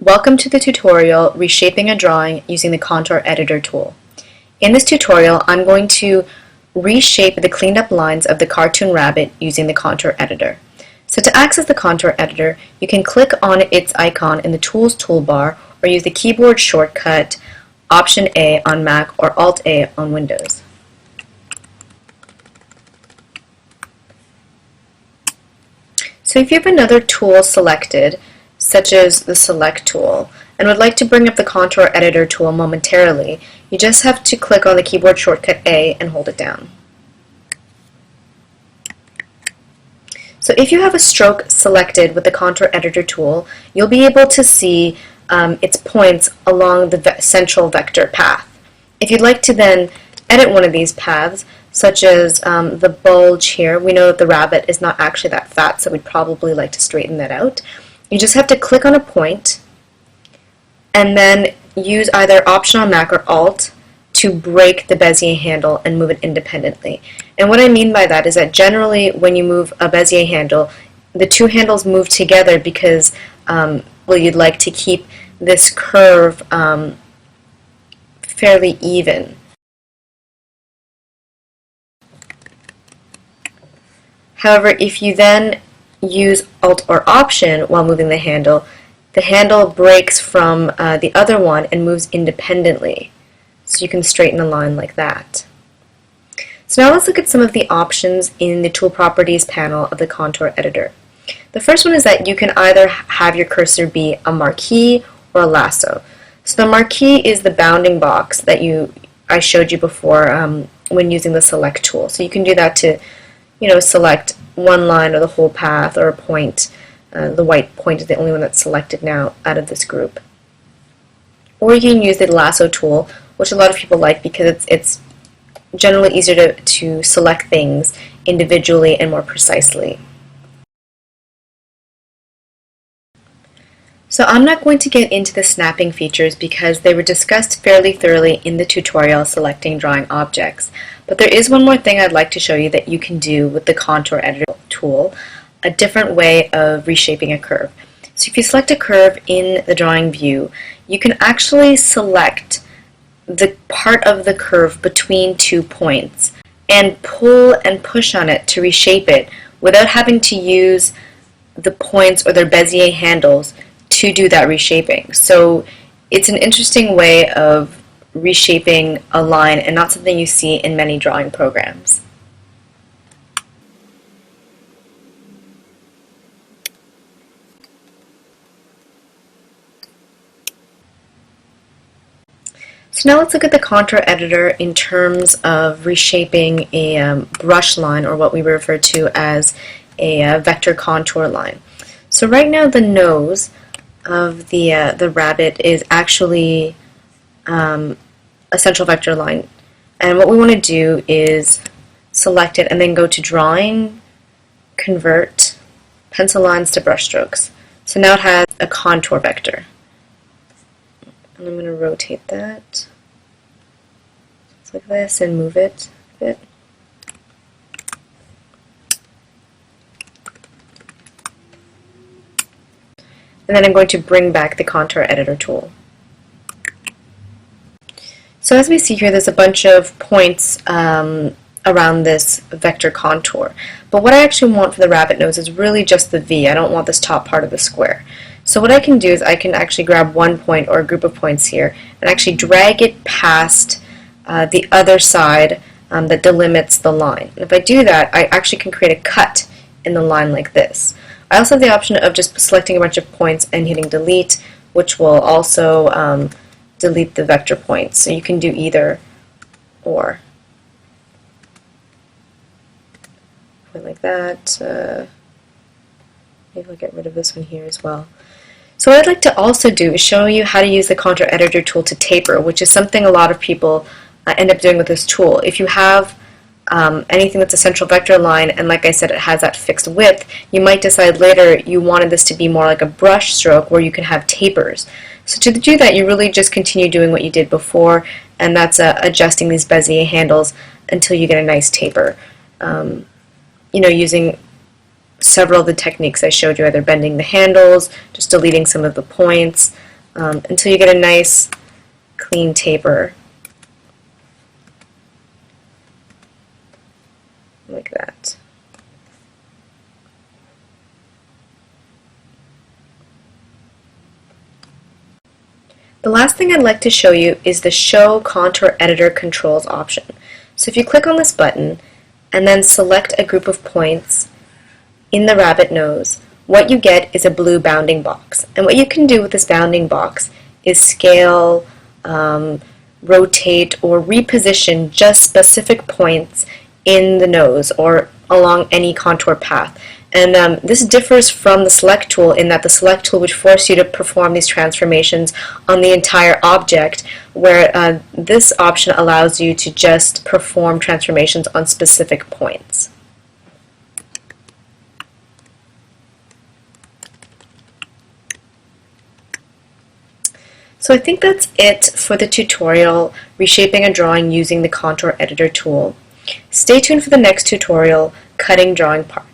Welcome to the tutorial Reshaping a Drawing using the Contour Editor tool. In this tutorial, I'm going to reshape the cleaned up lines of the cartoon rabbit using the Contour Editor. So to access the Contour Editor, you can click on its icon in the Tools toolbar or use the keyboard shortcut Option A on Mac or Alt A on Windows. So if you have another tool selected, such as the Select tool, and would like to bring up the Contour Editor tool momentarily, you just have to click on the keyboard shortcut A and hold it down. So if you have a stroke selected with the Contour Editor tool, you'll be able to see its points along the central vector path. If you'd like to then edit one of these paths, such as the bulge here, we know that the rabbit is not actually that fat, so we'd probably like to straighten that out. You just have to click on a point and then use either Option on Mac or Alt to break the Bezier handle and move it independently. And what I mean by that is that generally when you move a Bezier handle, the two handles move together because well, you'd like to keep this curve fairly even. However, if you then use Alt or Option while moving the handle breaks from the other one and moves independently. So you can straighten a line like that. So now let's look at some of the options in the Tool Properties panel of the Contour Editor. The first one is that you can either have your cursor be a marquee or a lasso. So the marquee is the bounding box that I showed you before when using the Select tool. So you can do that to select one line or the whole path or a point. The white point is the only one that's selected now out of this group. Or you can use the lasso tool, which a lot of people like because it's generally easier to select things individually and more precisely. So I'm not going to get into the snapping features because they were discussed fairly thoroughly in the tutorial selecting drawing objects. But there is one more thing I'd like to show you that you can do with the Contour Editor tool, a different way of reshaping a curve. So if you select a curve in the drawing view, you can actually select the part of the curve between 2 points and pull and push on it to reshape it without having to use the points or their Bezier handles to do that reshaping. So it's an interesting way of reshaping a line and not something you see in many drawing programs. So now let's look at the Contour Editor in terms of reshaping a brush line, or what we refer to as a vector contour line. So right now the nose of the rabbit is actually a central vector line, and what we want to do is select it and then go to Drawing, Convert, Pencil Lines to Brush Strokes. So now it has a contour vector, and I'm going to rotate that just like this and move it a bit. And then I'm going to bring back the Contour Editor tool. So as we see here, there's a bunch of points around this vector contour. But what I actually want for the rabbit nose is really just the V. I don't want this top part of the square. So what I can do is I can actually grab one point or a group of points here and actually drag it past the other side that delimits the line. And if I do that, I actually can create a cut in the line like this. I also have the option of just selecting a bunch of points and hitting delete, which will also delete the vector points. So you can do either or. Point like that. Maybe I'll get rid of this one here as well. So what I'd like to also do is show you how to use the Contour Editor tool to taper, which is something a lot of people end up doing with this tool. If you have anything that's a central vector line, and like I said, it has that fixed width, you might decide later you wanted this to be more like a brush stroke where you can have tapers. So to do that, you really just continue doing what you did before, and that's adjusting these Bezier handles until you get a nice taper. Using several of the techniques I showed you, either bending the handles, just deleting some of the points, until you get a nice clean taper like that. The last thing I'd like to show you is the Show Contour Editor Controls option. So if you click on this button and then select a group of points in the rabbit nose, what you get is a blue bounding box. And what you can do with this bounding box is scale, rotate, or reposition just specific points in the nose or along any contour path. And this differs from the Select tool in that the Select tool would force you to perform these transformations on the entire object, where this option allows you to just perform transformations on specific points. So I think that's it for the tutorial, reshaping a drawing using the Contour Editor tool. Stay tuned for the next tutorial, cutting drawing parts.